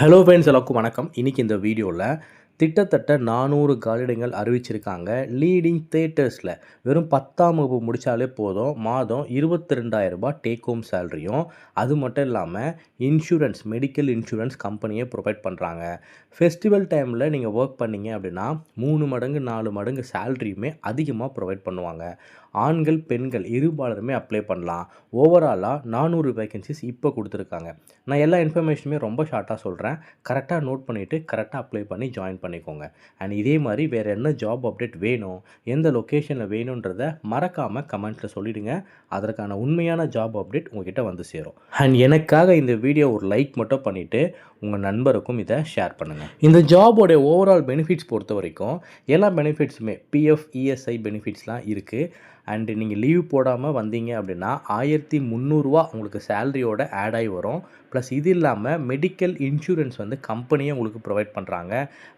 Hello friends, எல்லாருக்கும் வணக்கம். இன்றைக்கி இந்த வீடியோவில் கிட்டத்தட்ட 400 காலிடங்கள் அறிவிச்சிருக்காங்க. லீடிங் தியேட்டர்ஸில் வெறும் 10ஆம் வகுப்பு முடித்தாலே போதும், மாதம் 22,000 டேக் ஹோம் சேலரியும், அது மட்டும் இல்லாமல் இன்சூரன்ஸ், மெடிக்கல் இன்சூரன்ஸ் கம்பெனியே ப்ரொவைட் பண்ணுறாங்க. ஃபெஸ்டிவல் டைமில் நீங்கள் ஒர்க் பண்ணிங்க அப்படின்னா 3 மடங்கு 4 மடங்கு சேலரியுமே அதிகமாக ப்ரொவைட் பண்ணுவாங்க. ஆண்கள் பெண்கள் இருபாலருமே அப்ளை பண்ணலாம். ஓவராலாக 400 வேகன்சிஸ் இப்போ கொடுத்துருக்காங்க. நான் எல்லா இன்ஃபர்மேஷனுமே ரொம்ப ஷார்ட்டாக சொல்கிறேன். கரெக்டாக நோட் பண்ணிவிட்டு கரெக்டாக அப்ளை பண்ணி ஜாயின் பண்ணிக்கோங்க. அண்ட் இதே மாதிரி வேறு என்ன ஜாப் அப்டேட் வேணும், எந்த லொக்கேஷனில் வேணுன்றதை மறக்காமல் கமெண்ட்டில் சொல்லிவிடுங்க. அதற்கான உண்மையான ஜாப் அப்டேட் உங்கள்கிட்ட வந்து சேரும். அண்ட் எனக்காக இந்த வீடியோ ஒரு லைக் மட்டும் பண்ணிவிட்டு உங்கள் நண்பருக்கும் இதை ஷேர் பண்ணுங்கள். இந்த ஜாபோடைய ஓவரால் பெனிஃபிட்ஸ் பொறுத்த வரைக்கும் எல்லா பெனிஃபிட்ஸுமே பிஎஃப், இஎஸ்ஐ பெனிஃபிட்ஸ்லாம் இருக்குது. அண்டு நீங்கள் லீவ் போடாமல் வந்தீங்க அப்படின்னா 1300 உங்களுக்கு சேலரியோட ஆட் ஆகி வரும். ப்ளஸ் இது இல்லாமல் மெடிக்கல் இன்சூரன்ஸ் வந்து கம்பெனியே உங்களுக்கு ப்ரொவைட் பண்ணுறாங்க.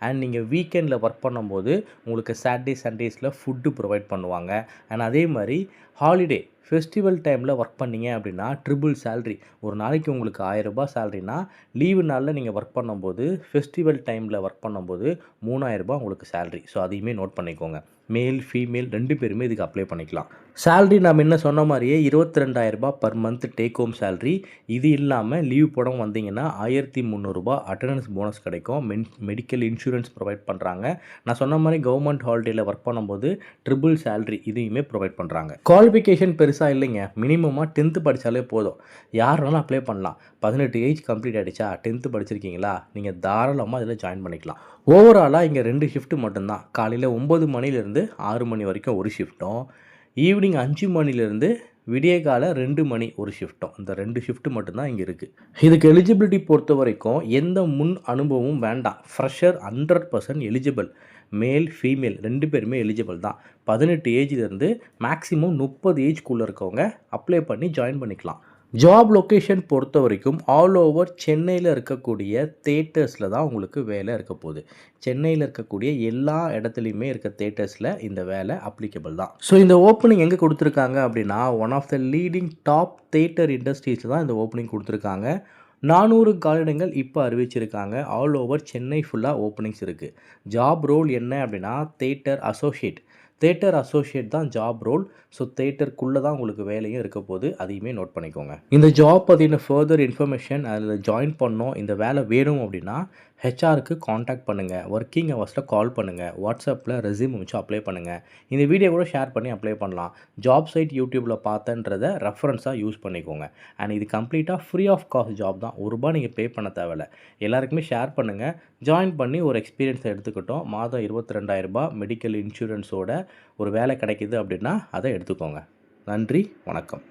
அண்ட் நீங்கள் வீக்கெண்டில் ஒர்க் பண்ணும்போது உங்களுக்கு சாட்டர்டே சண்டேஸில் ஃபுட்டு ப்ரொவைட் பண்ணுவாங்க. அண்ட் அதே மாதிரி ஹாலிடே ஃபெஸ்டிவல் டைமில் ஒர்க் பண்ணிங்க அப்படின்னா ட்ரிபிள் சேல்ரி. ஒரு நாளைக்கு உங்களுக்கு 1000 சேலரினா லீவு நாளில் நீங்கள் ஒர்க் பண்ணும்போது, ஃபெஸ்டிவல் டைமில் ஒர்க் பண்ணும்போது 3000 உங்களுக்கு சேலரி. ஸோ அதையுமே நோட் பண்ணிக்கோங்க. மேல் ஃபீமேல் 2 பேருமே இதுக்கு அப்ளை பண்ணிக்கலாம். சேலரி நான் முன்ன சொன்ன மாதிரியே 22,000 per month take home salary. இது இல்லாமல் லீவ் போடாமல் வந்தீங்கன்னா 1300 அட்டண்டன்ஸ் போனஸ் கிடைக்கும். மெடிக்கல் இன்சூரன்ஸ் ப்ரொவைட் பண்ணுறாங்க. நான் சொன்ன மாதிரி கவர்மெண்ட் ஹாலிடேயில் ஒர்க் பண்ணும்போது ட்ரிபிள் சேலரி இதையுமே ப்ரொவைட் பண்ணுறாங்க. குவாலிஃபிகேஷன் பெருசாக இல்லைங்க. மினிமமாக 10th படித்தாலே போதும். யாருனாலும் அப்ளை பண்ணலாம். 18 ஏஜ் கம்ப்ளீட் ஆகிடுச்சா, 10th படிச்சிருக்கீங்களா, நீங்கள் தாராளமாக இதில் ஜாயின் பண்ணிக்கலாம். ஓவராலாக இங்கே 2 ஷிஃப்ட்டு மட்டும்தான். காலையில் 9 மணிலேருந்து 6 மணி வரைக்கும் ஒரு ஷிஃப்ட்டும், ஈவினிங் 5 மணிலேருந்து விடிய கால 2 மணி ஒரு ஷிஃப்ட்டும். இந்த 2 ஷிஃப்ட்டு மட்டும்தான் இங்கே இருக்குது. இதுக்கு எலிஜிபிலிட்டி பொறுத்த வரைக்கும் எந்த முன் அனுபவமும் வேண்டாம். Fresher 100% eligible. மேல் ஃபீமேல் 2 பேருமே எலிஜிபிள் தான். 18 ஏஜ்லேருந்து மேக்ஸிமம் 30 ஏஜ்க்குள்ளே இருக்கவங்க அப்ளை பண்ணி ஜாயின் பண்ணிக்கலாம். ஜாப் லொக்கேஷன் பொறுத்த வரைக்கும் ஆல் ஓவர் சென்னையில் இருக்கக்கூடிய தியேட்டர்ஸில் தான் உங்களுக்கு வேலை இருக்க போகுது. சென்னையில் இருக்கக்கூடிய எல்லா இடத்துலையுமே இருக்க தியேட்டர்ஸில் இந்த வேலை அப்ளிகபிள் தான். ஸோ இந்த ஓப்பனிங் எங்கே கொடுத்துருக்காங்க அப்படின்னா, one of the leading top theatre இண்டஸ்ட்ரீஸில் தான் இந்த ஓப்பனிங் கொடுத்துருக்காங்க. 400 காலிடங்கள் இப்போ அறிவிச்சிருக்காங்க. ஆல் ஓவர் சென்னை ஃபுல்லாக ஓப்பனிங்ஸ் இருக்குது. ஜாப் ரோல் என்ன அப்படின்னா தியேட்டர் அசோசியேட். தியேட்டர் அசோசியேட் தான் ஜாப் ரோல். ஸோ தியேட்டருக்குள்ளே தான் உங்களுக்கு வேலையும் இருக்க போது. அதையுமே நோட் பண்ணிக்கோங்க. இந்த ஜாப் பற்றின ஃபர்தர் இன்ஃபர்மேஷன், அதில் ஜாயின் பண்ணோம், இந்த வேலை வேணும் அப்படின்னா ஹெச்ஆருக்கு காண்டாக்ட் பண்ணுங்கள். ஒர்க்கிங் ஹவர்ஸில் கால் பண்ணுங்கள். வாட்ஸ்அப்பில் ரெஸ்யூம் வச்சு அப்ளை பண்ணுங்கள். இந்த வீடியோ கூட ஷேர் பண்ணி அப்ளை பண்ணலாம். ஜாப் சைட் யூடியூப்பில் பார்த்தன்றதை ரெஃபரன்ஸாக யூஸ் பண்ணிக்கோங்க. அண்ட் இது கம்ப்ளீட்டாக ஃப்ரீ ஆஃப் காஸ்ட் ஜாப் தான். ₹1 நீங்கள் பே பண்ண தேவையில்லை. எல்லாருக்குமே ஷேர் பண்ணுங்கள். ஜாயின் பண்ணி ஒரு எக்ஸ்பீரியன்ஸை எடுத்துக்கிட்டோம். மாதம் 22,000 மெடிக்கல் இன்சூரன்ஸோட ஒரு வேலை கிடைக்கிது அப்படின்னா அதை எடுத்துக்கோங்க. நன்றி, வணக்கம்.